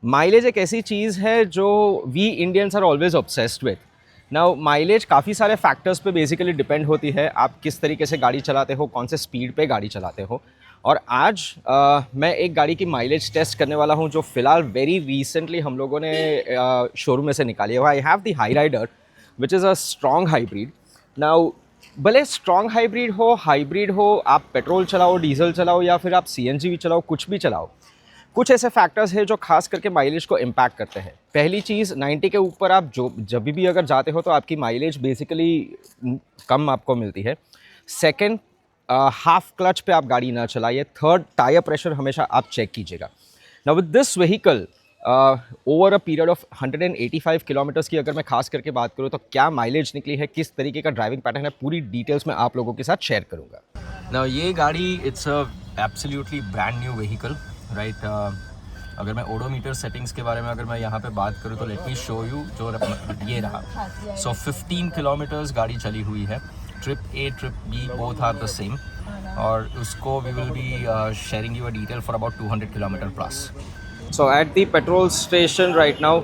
Mileage एक ऐसी चीज़ है जो we Indians are always obsessed with. Now mileage काफ़ी सारे फैक्टर्स पे बेसिकली डिपेंड होती है, आप किस तरीके से गाड़ी चलाते हो, कौन से स्पीड पे गाड़ी चलाते हो। और आज मैं एक गाड़ी की माइलेज टेस्ट करने वाला हूँ जो फ़िलहाल वेरी रिसेंटली हम लोगों ने शोरूम में से निकाली है। I have the Hyryder which is a strong hybrid. Now भले स्ट्रॉन्ग हाइब्रिड हो, आप पेट्रोल चलाओ, डीजल चलाओ या फिर आप सीएनजी भी चलाओ, कुछ भी चलाओ, कुछ ऐसे फैक्टर्स हैं जो खास करके माइलेज को इम्पैक्ट करते हैं। पहली चीज़, 90 के ऊपर आप जब भी अगर जाते हो तो आपकी माइलेज बेसिकली कम आपको मिलती है। सेकंड, हाफ क्लच पे आप गाड़ी ना चलाइए। थर्ड, टायर प्रेशर हमेशा आप चेक कीजिएगा। Now with this vehicle over a period of 185 kilometres की अगर मैं खास करके बात करूँ तो क्या माइलेज निकली है, किस तरीके का ड्राइविंग पैटर्न है, पूरी डिटेल्स मैं आप लोगों के साथ शेयर करूँगा। ना ये गाड़ी it's a absolutely brand new vehicle, right. अगर मैं ओडोमीटर सेटिंग्स के बारे में अगर मैं यहाँ पे बात करूँ तो लेट मी शो यू। जो ये रहा, सो 15 किलोमीटर्स गाड़ी चली हुई है। Trip A trip B both are the same, और उसको we will be sharing you a detail for about 200 kilometre plus. So at the petrol station right now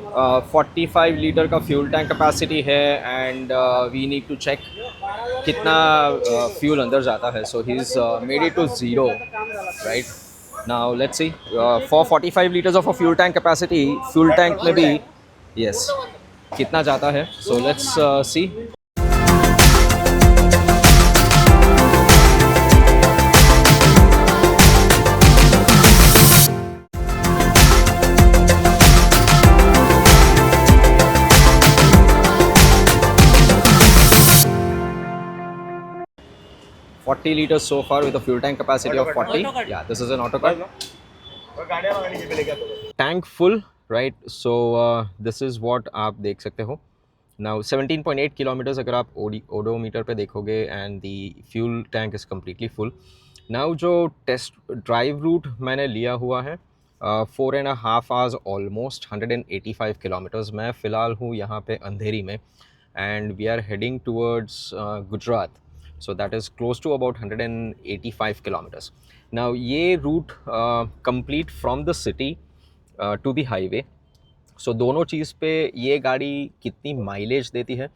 45 litre का फ्यूल टैंक कैपेसिटी है and we need to check कितना fuel अंदर जाता है। So he is made it to zero right now. Let's see, for 45 litres of a fuel tank capacity, fuel tank में भी yes कितना जाता है। So let's see. 40 liters so far with a fuel tank capacity of 40. Yeah, this is an auto car. Tank full, right? So this is what आप देख सकते हो। Now 17.8 kilometers अगर आप ओडोमीटर पे देखोगे and the fuel tank is completely full. Now जो test drive root मैंने लिया हुआ है 4.5 hours ऑलमोस्ट 185 किलोमीटर्स। मैं फ़िलहाल हूँ यहाँ पे अंधेरी में and we are heading towards Gujarat, so that is close to about 185 kilometers. Now ये route complete from the city to the highway. So दोनों चीज़ पे ये गाड़ी कितनी माइलेज देती है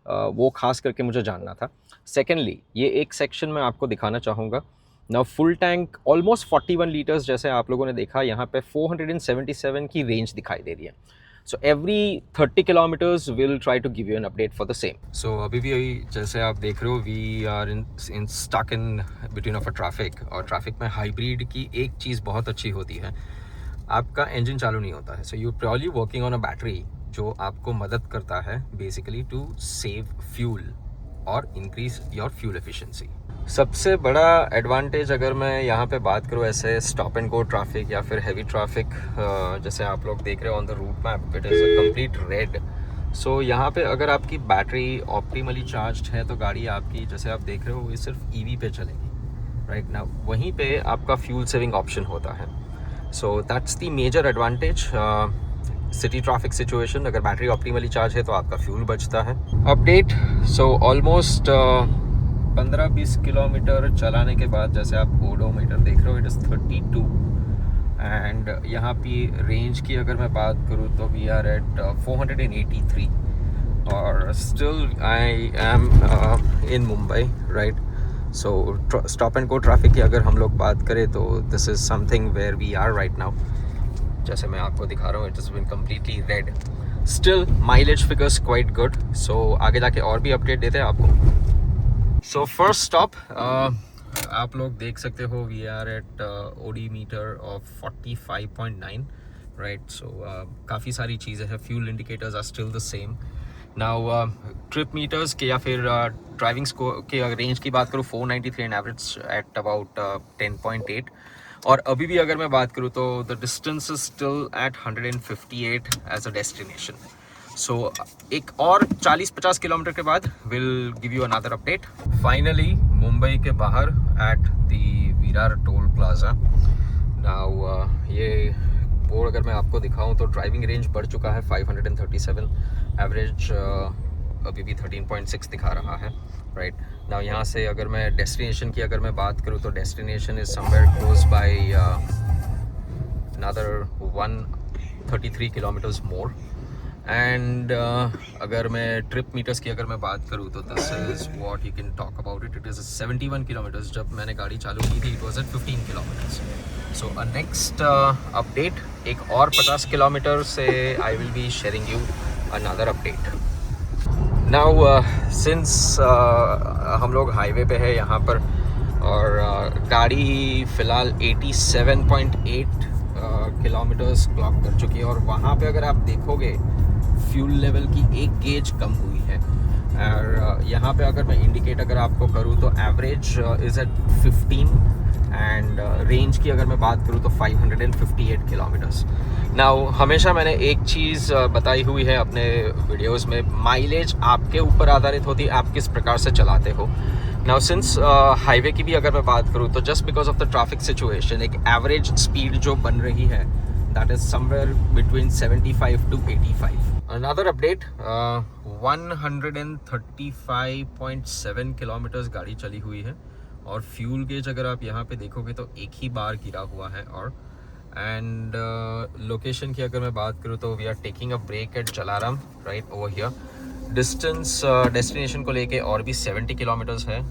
वो खास करके मुझे जानना था। सेकेंडली, ये एक सेक्शन मैं आपको दिखाना चाहूँगा। Now full tank almost 41 litres जैसे आप लोगों ने देखा, यहाँ पे 477 की रेंज दिखाई दे रही है। So every 30 kilometers we'll try to give you an update for the same. So अभी भी जैसे आप देख रहे हो, we are in stuck in between of a traffic. और ट्रैफिक में हाइब्रिड की एक चीज़ बहुत अच्छी होती है, आपका इंजन चालू नहीं होता है। So you purely working on a battery जो आपको मदद करता है बेसिकली टू सेव फ्यूल और इंक्रीज योर फ्यूल एफिशिएंसी। सबसे बड़ा एडवांटेज अगर मैं यहाँ पे बात करूँ ऐसे स्टॉप एंड गो ट्रैफिक या फिर हैवी ट्रैफिक, जैसे आप लोग देख रहे हो on the route map, it is a complete red. So यहाँ पे अगर आपकी बैटरी ऑप्टिमली चार्ज्ड है तो गाड़ी आपकी, जैसे आप देख रहे हो, ये सिर्फ ईवी पे चलेगी राइट ना। वहीं पे आपका फ्यूल सेविंग ऑप्शन होता है। So that's the major advantage. City traffic situation, अगर बैटरी ऑप्टिमली चार्ज है तो आपका फ्यूल बचता है। अपडेट, सो ऑलमोस्ट 15-20 किलोमीटर चलाने के बाद जैसे आप ओडोमीटर देख रहे हो, इट इज़ 32 एंड यहाँ पे रेंज की अगर मैं बात करूँ तो वी आर एट 483 और still I am in Mumbai right. So stop and go traffic की अगर हम लोग बात करें तो this is something where we are right now. जैसे मैं आपको दिखा रहा हूँ, it is been completely red. Still mileage figures quite good. So आगे जाके और भी अपडेट देते हैं आपको। सो फर्स्ट स्टॉप, आप लोग देख सकते हो, we are at odometer of 45.9 right. So काफ़ी सारी चीज़ें हैं। Fuel indicators are still the same. Now trip meters के या फिर ड्राइविंग स्कोर के अगर रेंज की बात करूँ, 493 एंड एवरेज एट अबाउट 10.8। और अभी भी अगर मैं बात करूँ तो the distance is still at 158 as a destination. So एक और 40-50 किलोमीटर के बाद will give you another update. Finally Mumbai के बाहर at the Virar toll plaza. Now ये बोर्ड अगर मैं आपको दिखाऊं तो ड्राइविंग रेंज बढ़ चुका है 537, एवरेज अभी भी 13.6 दिखा रहा है राइट नाउ। यहाँ से अगर मैं डेस्टिनेशन की अगर मैं बात करूँ तो destination is somewhere close bye another 33 kilometres more and अगर मैं ट्रिप मीटर्स की अगर मैं बात करूँ तो this is what you can talk about it. It is 71 kilometres. जब मैंने गाड़ी चालू की थी it was at 15 kilometres. So a next update एक और 50 किलोमीटर से आई will be sharing you another update. Now since हम लोग हाईवे पे है यहाँ पर और गाड़ी फ़िलहाल 87.8 किलोमीटर्स क्लॉक कर चुकी है और वहाँ पे अगर आप देखोगे फ्यूल लेवल की एक गेज कम हुई है। और यहाँ पे अगर मैं इंडिकेट अगर आपको करूँ तो average is at 15 and range की अगर मैं बात करूँ तो 558 किलोमीटर्स। नाउ हमेशा मैंने एक चीज़ बताई हुई है अपने वीडियोस में, माइलेज आपके ऊपर आधारित होती है, आप किस प्रकार से चलाते हो। नाउ सिंस हाईवे की भी अगर मैं बात करूँ तो just because of the traffic situation एक एवरेज स्पीड जो बन रही है that is somewhere between 75 to 85। Another update 135.7 kilometres गाड़ी चली हुई है और फ्यूल गेज अगर आप यहाँ पे देखोगे तो एक ही बार गिरा हुआ है। और एंड लोकेशन की अगर मैं बात करूँ तो we are taking a break at Jalaram right over here. Distance destination को लेके और भी 70 किलोमीटर्स है।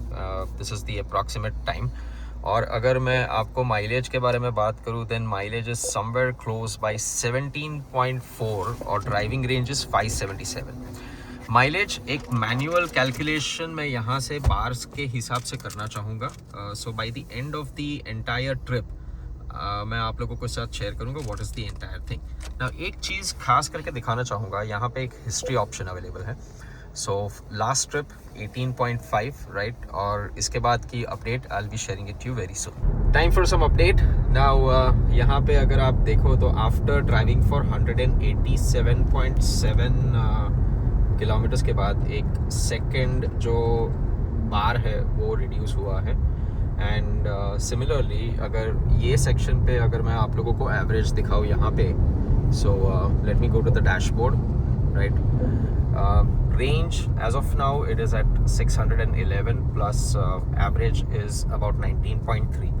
This is the approximate time. और अगर मैं आपको माइलेज के बारे में बात करूँ then mileage is somewhere close by 17.4 और ड्राइविंग रेंज इज़ 577। माइलेज एक मैनुअल कैलकुलेशन मैं यहाँ से बार्स के हिसाब से करना चाहूँगा। So by the end of the entire trip मैं आप लोगों के साथ शेयर करूँगा what is the entire thing. ना एक चीज़ खास करके दिखाना चाहूँगा, यहाँ पे एक हिस्ट्री ऑप्शन अवेलेबल है। सो लास्ट ट्रिप 18.5 राइट और इसके बाद की update I will be sharing it you very soon. Time for some update. Now यहाँ पे अगर आप देखो तो आफ्टर ड्राइविंग फॉर 187.7 किलोमीटर्स के बाद एक सेकेंड जो बार है वो रिड्यूस हुआ है। एंड सिमिलरली अगर ये सेक्शन पे अगर मैं आप लोगों को एवरेज दिखाऊँ यहाँ पे, so let me go to the dashboard right. Range as of now it is at 611 plus average is about 19.3।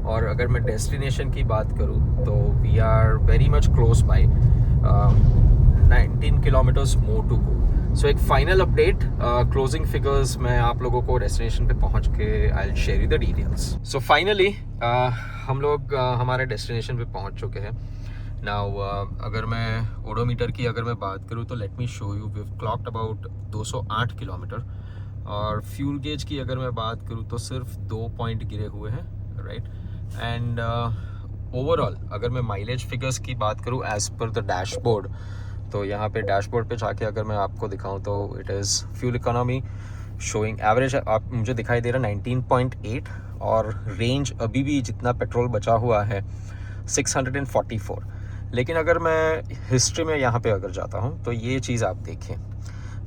और अगर मैं डेस्टिनेशन की बात करूँ तो we are very much close by 19 kilometres more to go. So एक final update closing figures मैं आप लोगों को डेस्टिनेशन पे पहुंच के I will share you the details. So finally हम लोग हमारे डेस्टिनेशन पे पहुंच चुके हैं। नाउ अगर मैं ओडोमीटर की अगर मैं बात करूं तो let me show you we have clocked about 208 kilometre. और फ्यूल गेज की अगर मैं बात करूं तो सिर्फ 2 पॉइंट गिरे हुए हैं राइट। एंड ओवरऑल अगर मैं माइलेज फिगर्स की बात करूं एज पर द डैशबोर्ड तो यहाँ पे डैशबोर्ड पे जाके अगर मैं आपको दिखाऊं तो it is fuel economy showing average आप मुझे दिखाई दे रहा है 19.8 और रेंज अभी भी जितना पेट्रोल बचा हुआ है 644। लेकिन अगर मैं हिस्ट्री में यहाँ पे अगर जाता हूँ तो ये चीज़ आप देखें।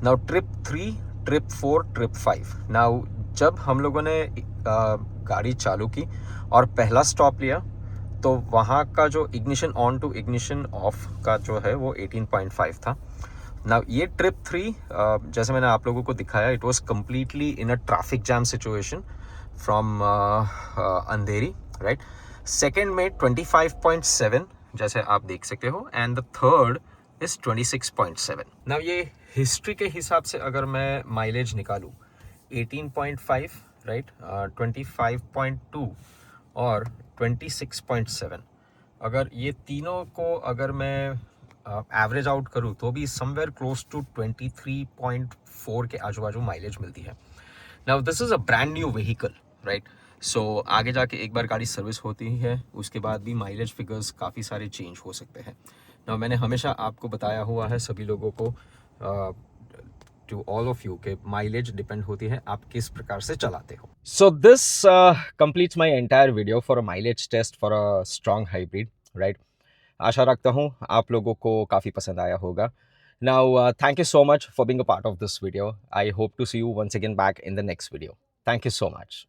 Now trip 3 trip 4 trip 5। Now जब हम लोगों ने गाड़ी चालू की और पहला स्टॉप लिया तो वहाँ का जो ignition on to ignition off का जो है वो 18.5 था। नाउ ये ट्रिप 3 जैसे मैंने आप लोगों को दिखाया it was completely in a traffic jam situation from Andheri right. Second में 25.7 जैसे आप देख सकते हो and the third is 26.7। Now ये हिस्ट्री के हिसाब से अगर मैं माइलेज निकालूँ 18.5 राइट 25.2 और 26.7 अगर ये तीनों को अगर मैं एवरेज आउट करूँ तो भी समवेयर क्लोज टू 23.4 के आजू बाजू माइलेज मिलती है। Now this is a brand new vehicle right. So आगे जाके एक बार गाड़ी सर्विस होती है उसके बाद भी माइलेज फिगर्स काफ़ी सारे चेंज हो सकते हैं। नाउ मैंने हमेशा आपको बताया हुआ है सभी लोगों को टू ऑल ऑफ यू के माइलेज डिपेंड होती है आप किस प्रकार से चलाते हो। So this completes my entire video for a mileage test for a strong hybrid, right? आशा रखता हूँ आप लोगों को काफ़ी पसंद आया होगा। Now, thank you so much for being a part of this video. I hope to see you once again back in the next video. Thank you so much.